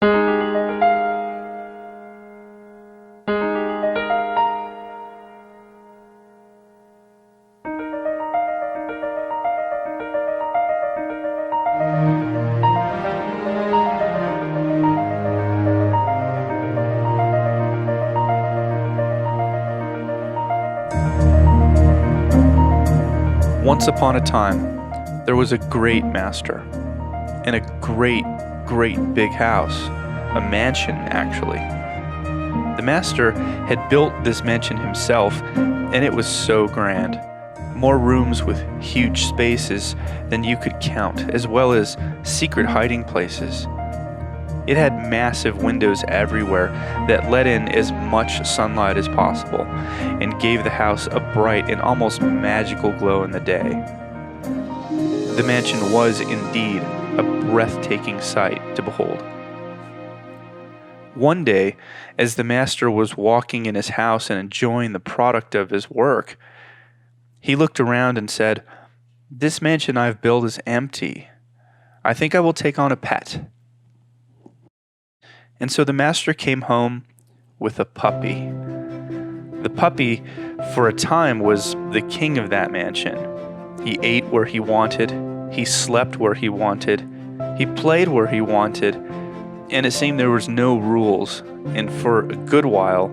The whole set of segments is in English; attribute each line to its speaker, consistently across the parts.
Speaker 1: Once upon a time, there was a great master in a great, great big house, a mansion actually. The master had built this mansion himself, and it was so grand. More rooms with huge spaces than you could count, as well as secret hiding places. It had massive windows everywhere that let in as much sunlight as possible and gave the house a bright and almost magical glow in the day. The mansion was indeed a breathtaking sight to behold. One day, as the master was walking in his house and enjoying the product of his work, he looked around and said, "This mansion I've built is empty. I think I will take on a pet." And so the master came home with a puppy. The puppy, for a time, was the king of that mansion. He ate where he wanted, he slept where he wanted, he played where he wanted, and it seemed there was no rules, and for a good while,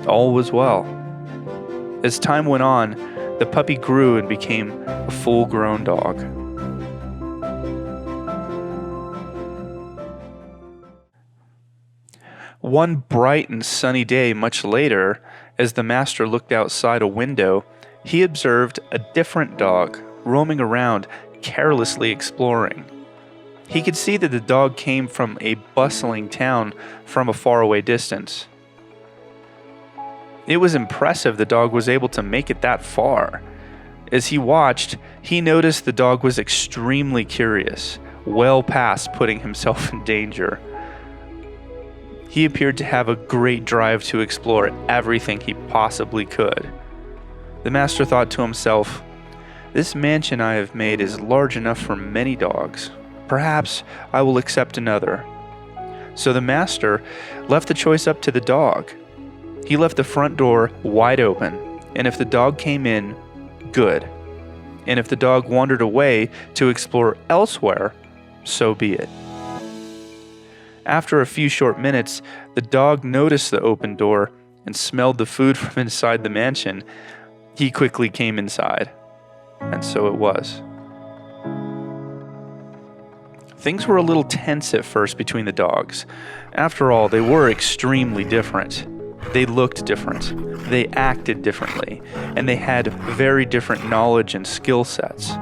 Speaker 1: all was well. As time went on, the puppy grew and became a full-grown dog. One bright and sunny day much later, as the master looked outside a window, he observed a different dog roaming around, carelessly exploring. He could see that the dog came from a bustling town from a faraway distance. It was impressive the dog was able to make it that far. As he watched, he noticed the dog was extremely curious, well past putting himself in danger. He appeared to have a great drive to explore everything he possibly could. The master thought to himself, "This mansion I have made is large enough for many dogs. Perhaps I will accept another." So the master left the choice up to the dog. He left the front door wide open, and if the dog came in, good. And if the dog wandered away to explore elsewhere, so be it. After a few short minutes, the dog noticed the open door and smelled the food from inside the mansion. He quickly came inside, and so it was. Things were a little tense at first between the dogs. After all, they were extremely different. They looked different, they acted differently, and they had very different knowledge and skill sets.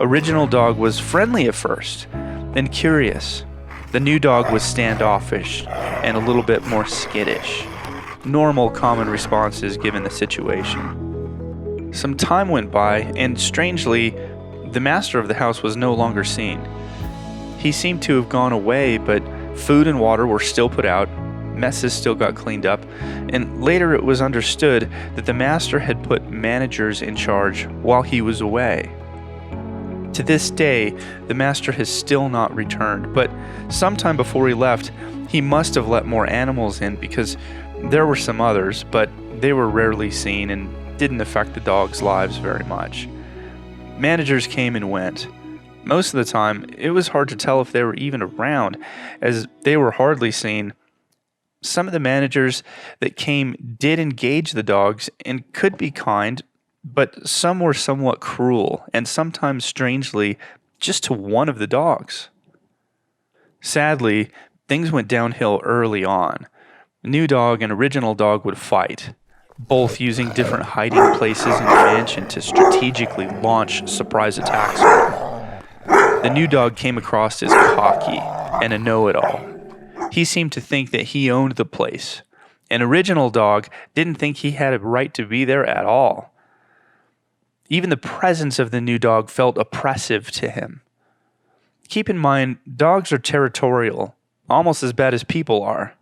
Speaker 1: Original dog was friendly at first and curious. The new dog was standoffish and a little bit more skittish. Normal, common responses given the situation. Some time went by, and strangely, the master of the house was no longer seen. He seemed to have gone away, but food and water were still put out, messes still got cleaned up, and later it was understood that the master had put managers in charge while he was away. To this day, the master has still not returned, but sometime before he left, he must have let more animals in because there were some others, but they were rarely seen and didn't affect the dogs' lives very much. Managers came and went. Most of the time, it was hard to tell if they were even around, as they were hardly seen. Some of the managers that came did engage the dogs and could be kind, but some were somewhat cruel, and sometimes strangely, just to one of the dogs. Sadly, things went downhill early on. New dog and original dog would fight, both using different hiding places in the mansion to strategically launch surprise attacks. The new dog came across as cocky and a know-it-all. He seemed to think that he owned the place. An original dog didn't think he had a right to be there at all. Even the presence of the new dog felt oppressive to him. Keep in mind, dogs are territorial, almost as bad as people are.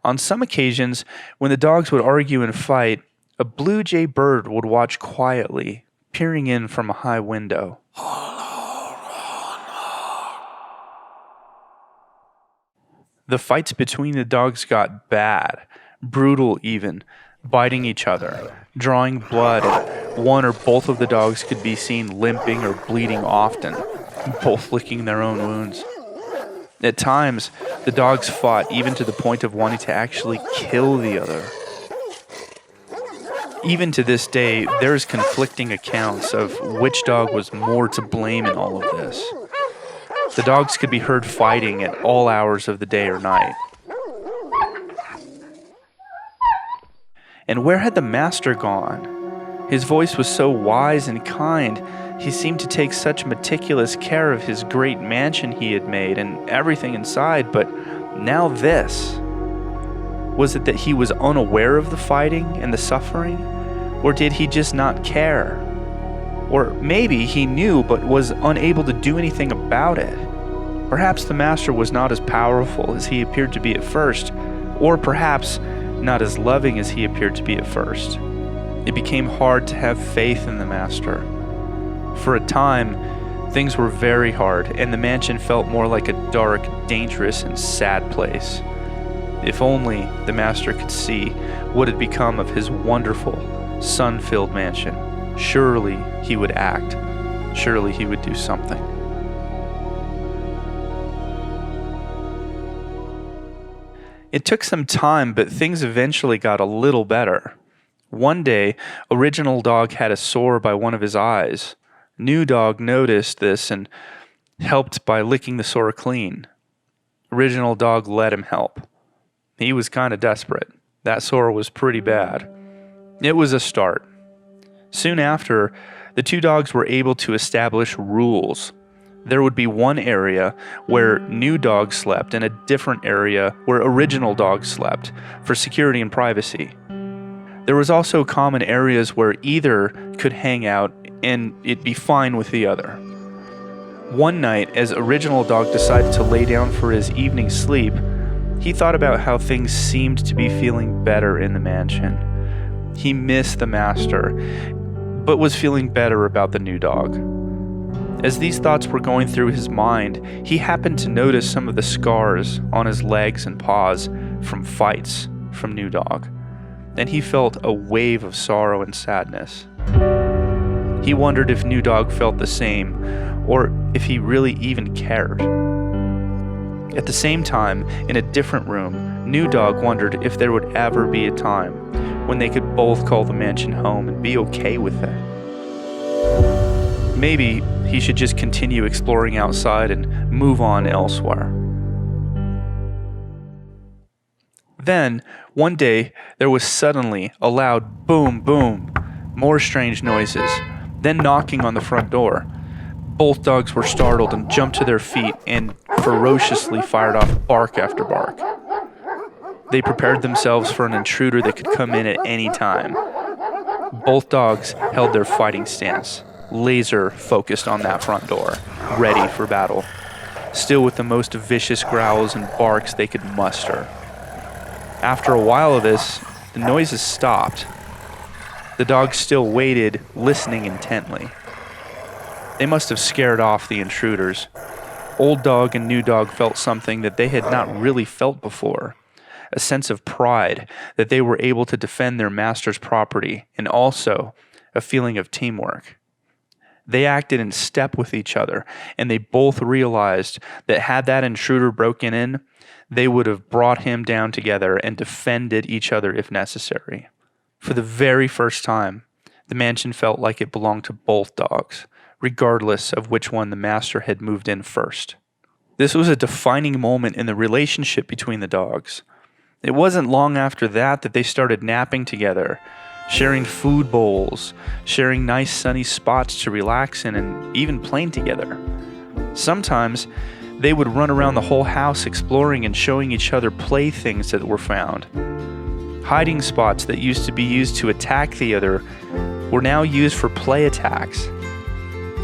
Speaker 1: On some occasions, when the dogs would argue and fight, a blue jay bird would watch quietly, peering in from a high window. The fights between the dogs got bad, brutal even, biting each other, drawing blood, and one or both of the dogs could be seen limping or bleeding often, both licking their own wounds. At times, the dogs fought even to the point of wanting to actually kill the other. Even to this day, there's conflicting accounts of which dog was more to blame in all of this. The dogs could be heard fighting at all hours of the day or night. And where had the master gone? His voice was so wise and kind. He seemed to take such meticulous care of his great mansion he had made and everything inside, but now this. Was it that he was unaware of the fighting and the suffering? Or did he just not care? Or maybe he knew but was unable to do anything about it. Perhaps the master was not as powerful as he appeared to be at first, or perhaps not as loving as he appeared to be at first. It became hard to have faith in the master. For a time, things were very hard, and the mansion felt more like a dark, dangerous, and sad place. If only the master could see what had become of his wonderful, sun-filled mansion. Surely he would act. Surely he would do something. It took some time, but things eventually got a little better. One day, Original Dog had a sore by one of his eyes. New Dog noticed this and helped by licking the sore clean. Original Dog let him help. He was kind of desperate. That sore was pretty bad. It was a start. Soon after, the two dogs were able to establish rules. There would be one area where New Dog slept and a different area where Original Dog slept for security and privacy. There was also common areas where either could hang out and it'd be fine with the other. One night, as Original Dog decided to lay down for his evening sleep, he thought about how things seemed to be feeling better in the mansion. He missed the master, but was feeling better about the new dog. As these thoughts were going through his mind, he happened to notice some of the scars on his legs and paws from fights from New Dog, and he felt a wave of sorrow and sadness. He wondered if New Dog felt the same, or if he really even cared. At the same time, in a different room, New Dog wondered if there would ever be a time when they could both call the mansion home and be okay with it. Maybe he should just continue exploring outside and move on elsewhere. Then, one day, there was suddenly a loud boom, boom, more strange noises, then knocking on the front door. Both dogs were startled and jumped to their feet and ferociously fired off bark after bark. They prepared themselves for an intruder that could come in at any time. Both dogs held their fighting stance, laser focused on that front door, ready for battle, still with the most vicious growls and barks they could muster. After a while of this, the noises stopped. The dogs still waited, listening intently. They must have scared off the intruders. Old Dog and New Dog felt something that they had not really felt before, a sense of pride that they were able to defend their master's property, and also a feeling of teamwork. They acted in step with each other, and they both realized that had that intruder broken in, they would have brought him down together and defended each other if necessary. For the very first time, the mansion felt like it belonged to both dogs, regardless of which one the master had moved in first. This was a defining moment in the relationship between the dogs. It wasn't long after that they started napping together, sharing food bowls, sharing nice sunny spots to relax in, and even playing together. Sometimes they would run around the whole house exploring and showing each other playthings that were found. Hiding spots that used to be used to attack the other were now used for play attacks.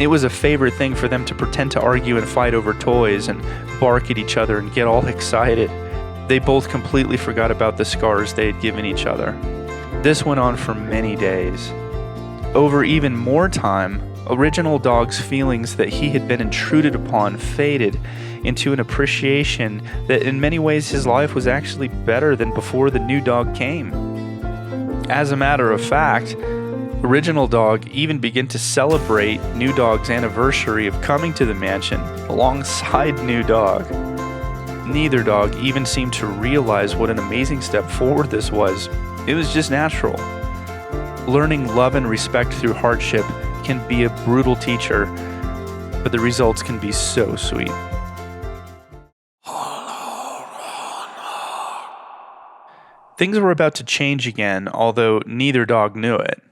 Speaker 1: It was a favorite thing for them to pretend to argue and fight over toys and bark at each other and get all excited. They both completely forgot about the scars they had given each other. This went on for many days. Over even more time, Original Dog's feelings that he had been intruded upon faded into an appreciation that in many ways his life was actually better than before the new dog came. As a matter of fact, Original Dog even began to celebrate New Dog's anniversary of coming to the mansion alongside New Dog. Neither dog even seemed to realize what an amazing step forward this was. It was just natural. Learning love and respect through hardship can be a brutal teacher, but the results can be so sweet. Things were about to change again, although neither dog knew it.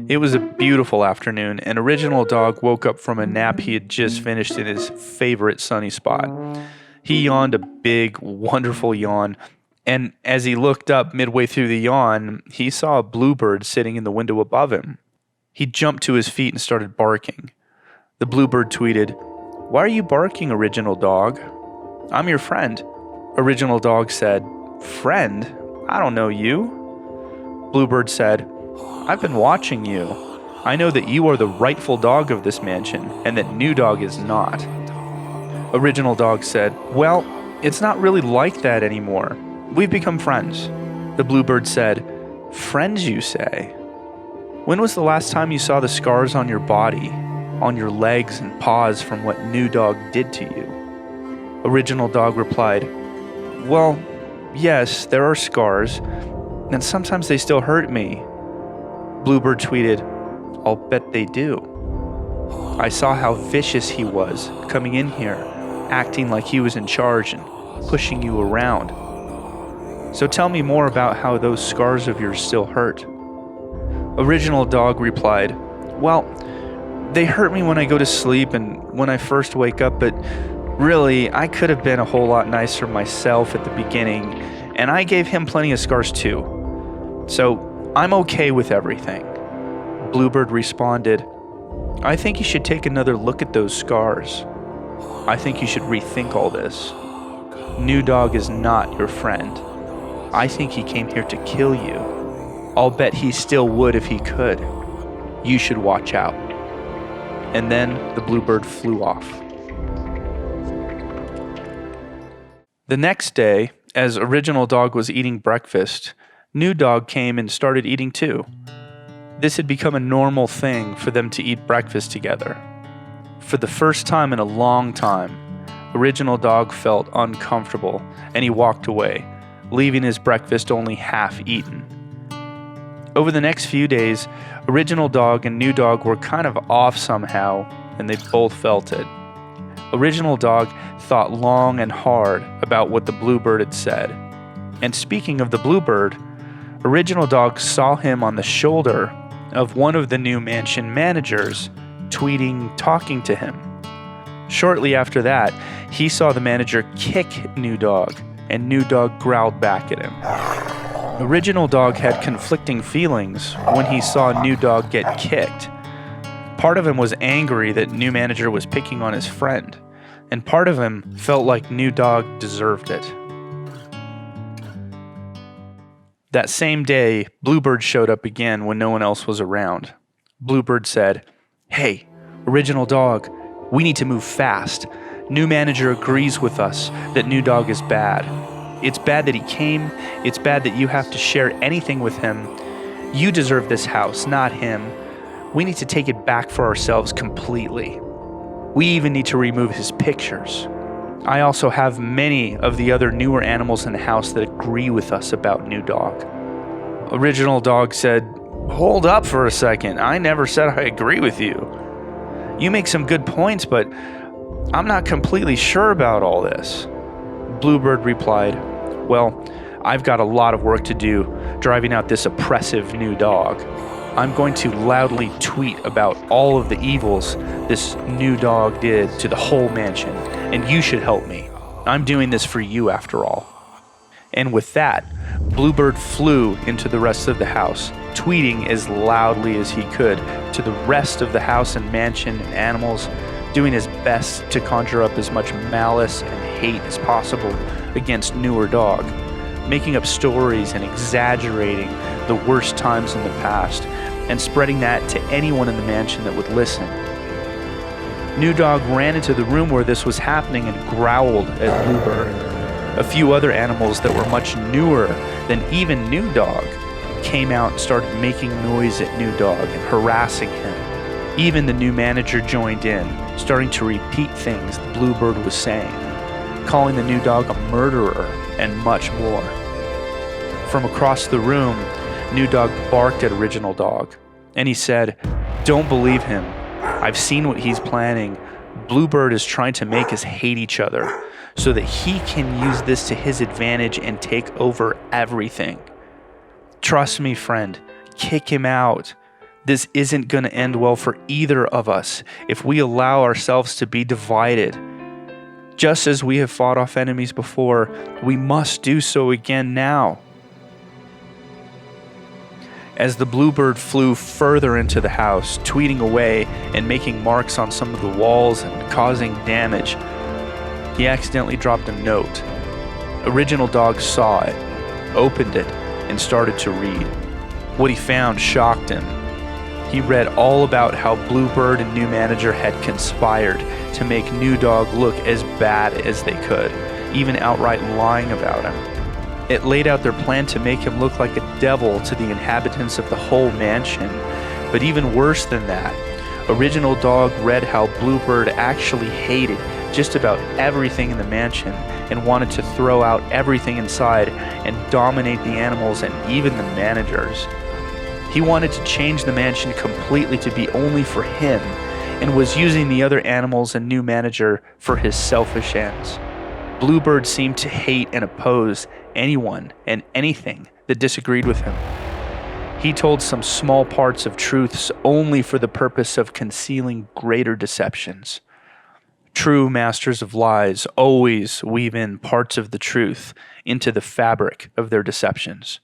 Speaker 1: It was a beautiful afternoon, and Original Dog woke up from a nap he had just finished in his favorite sunny spot. He yawned a big, wonderful yawn, and as he looked up midway through the yawn, he saw a bluebird sitting in the window above him. He jumped to his feet and started barking. The bluebird tweeted, "Why are you barking, Original Dog?" "I'm your friend." Original Dog said, "Friend? I don't know you." Bluebird said, "I've been watching you. I know that you are the rightful dog of this mansion, and that New Dog is not." Original Dog said, "Well, it's not really like that anymore. We've become friends." The bluebird said, "Friends, you say? When was the last time you saw the scars on your body, on your legs and paws from what New Dog did to you?" Original Dog replied, "Well, yes, there are scars, and sometimes they still hurt me." Bluebird tweeted, "I'll bet they do. I saw how vicious he was coming in here, acting like he was in charge and pushing you around. So tell me more about how those scars of yours still hurt." Original Dog replied, "Well, they hurt me when I go to sleep and when I first wake up, but really, I could have been a whole lot nicer myself at the beginning, and I gave him plenty of scars too. So I'm okay with everything." Bluebird responded, "I think you should take another look at those scars. I think you should rethink all this. New Dog is not your friend. I think he came here to kill you. I'll bet he still would if he could. You should watch out." And then the bluebird flew off. The next day, as Original Dog was eating breakfast, New Dog came and started eating too. This had become a normal thing for them to eat breakfast together. For the first time in a long time, Original Dog felt uncomfortable, and he walked away, leaving his breakfast only half eaten. Over the next few days, Original Dog and New Dog were kind of off somehow, and they both felt it. Original Dog thought long and hard about what the bluebird had said. And speaking of the bluebird, Original Dog saw him on the shoulder of one of the new mansion managers, talking to him. Shortly after that, he saw the manager kick New Dog, and New Dog growled back at him. Original Dog had conflicting feelings when he saw New Dog get kicked. Part of him was angry that new manager was picking on his friend, and part of him felt like New Dog deserved it. That same day, Bluebird showed up again when no one else was around. Bluebird said, "Hey, Original Dog, we need to move fast. New manager agrees with us that New Dog is bad. It's bad that he came. It's bad that you have to share anything with him. You deserve this house, not him. We need to take it back for ourselves completely. We even need to remove his pictures. I also have many of the other newer animals in the house that agree with us about New Dog." Original Dog said, "Hold up for a second. I never said I agree with you. You make some good points, but I'm not completely sure about all this." Bluebird replied, "Well, I've got a lot of work to do driving out this oppressive New Dog. I'm going to loudly tweet about all of the evils this New Dog did to the whole mansion, and you should help me. I'm doing this for you after all." And with that, Bluebird flew into the rest of the house, tweeting as loudly as he could to the rest of the house and mansion and animals, doing his best to conjure up as much malice and hate as possible against Newer Dog, making up stories and exaggerating the worst times in the past, and spreading that to anyone in the mansion that would listen. New Dog ran into the room where this was happening and growled at Bluebird. A few other animals that were much newer than even New Dog came out and started making noise at New Dog and harassing him. Even the new manager joined in, starting to repeat things the Bluebird was saying, calling the New Dog a murderer and much more. From across the room, New Dog barked at Original Dog, and he said, "Don't believe him. I've seen what he's planning. Bluebird is trying to make us hate each other so that he can use this to his advantage and take over everything. Trust me, friend, kick him out. This isn't going to end well for either of us if we allow ourselves to be divided. Just as we have fought off enemies before, we must do so again now." As the Bluebird flew further into the house, tweeting away and making marks on some of the walls and causing damage, he accidentally dropped a note. Original Dog saw it, opened it, and started to read. What he found shocked him. He read all about how Bluebird and new manager had conspired to make New Dog look as bad as they could, even outright lying about him. It laid out their plan to make him look like a devil to the inhabitants of the whole mansion. But even worse than that, Original Dog read how Bluebird actually hated just about everything in the mansion and wanted to throw out everything inside and dominate the animals and even the managers. He wanted to change the mansion completely to be only for him and was using the other animals and new manager for his selfish ends. Bluebird seemed to hate and oppose anyone and anything that disagreed with him. He told some small parts of truths only for the purpose of concealing greater deceptions. True masters of lies always weave in parts of the truth into the fabric of their deceptions.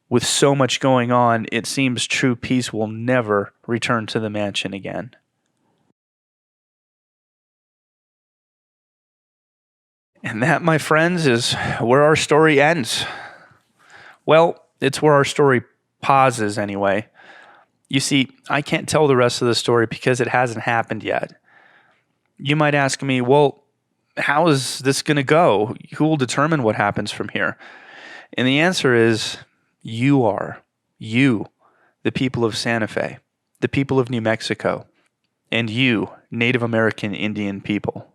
Speaker 1: With so much going on, it seems true peace will never return to the mansion again. And that, my friends, is where our story ends. Well, it's where our story pauses anyway. You see, I can't tell the rest of the story because it hasn't happened yet. You might ask me, well, how is this going to go? Who will determine what happens from here? And the answer is, you are. You, the people of Santa Fe, the people of New Mexico, and you, Native American Indian people.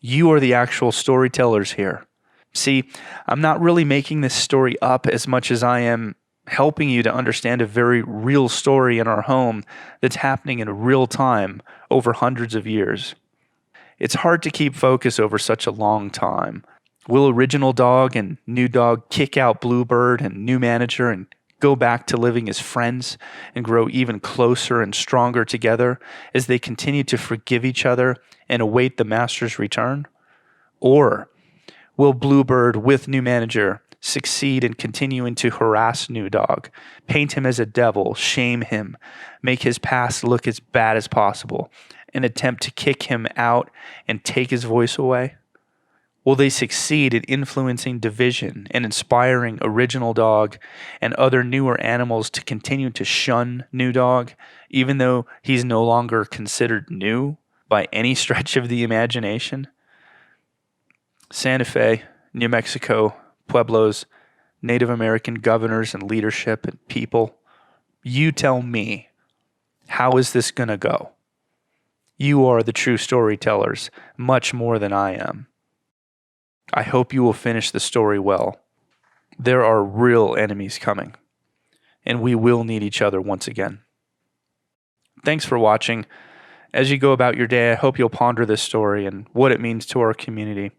Speaker 1: You are the actual storytellers here. See, I'm not really making this story up as much as I am helping you to understand a very real story in our home that's happening in real time over hundreds of years. It's hard to keep focus over such a long time. Will Original Dog and New Dog kick out Bluebird and new manager and go back to living as friends and grow even closer and stronger together as they continue to forgive each other and await the master's return? Or will Bluebird with new manager succeed in continuing to harass New Dog, paint him as a devil, shame him, make his past look as bad as possible, and attempt to kick him out and take his voice away? Will they succeed in influencing division and inspiring Original Dog and other newer animals to continue to shun New Dog, even though he's no longer considered new by any stretch of the imagination? Santa Fe, New Mexico, Pueblos, Native American governors and leadership and people, you tell me, how is this going to go? You are the true storytellers, much more than I am. I hope you will finish the story well. There are real enemies coming, and we will need each other once again. Thanks for watching. As you go about your day, I hope you'll ponder this story and what it means to our community.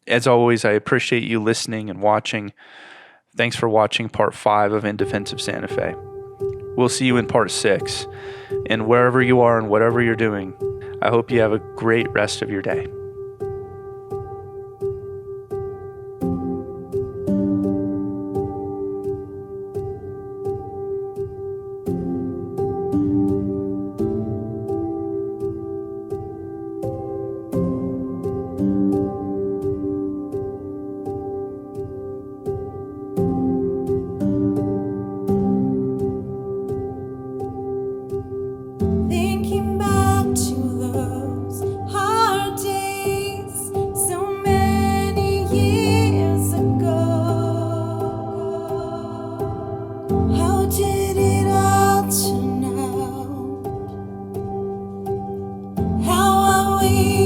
Speaker 1: As always, I appreciate you listening and watching. Thanks for watching part 5 of In Defense of Santa Fe. We'll see you in part 6. And wherever you are and whatever you're doing, I hope you have a great rest of your day.
Speaker 2: me.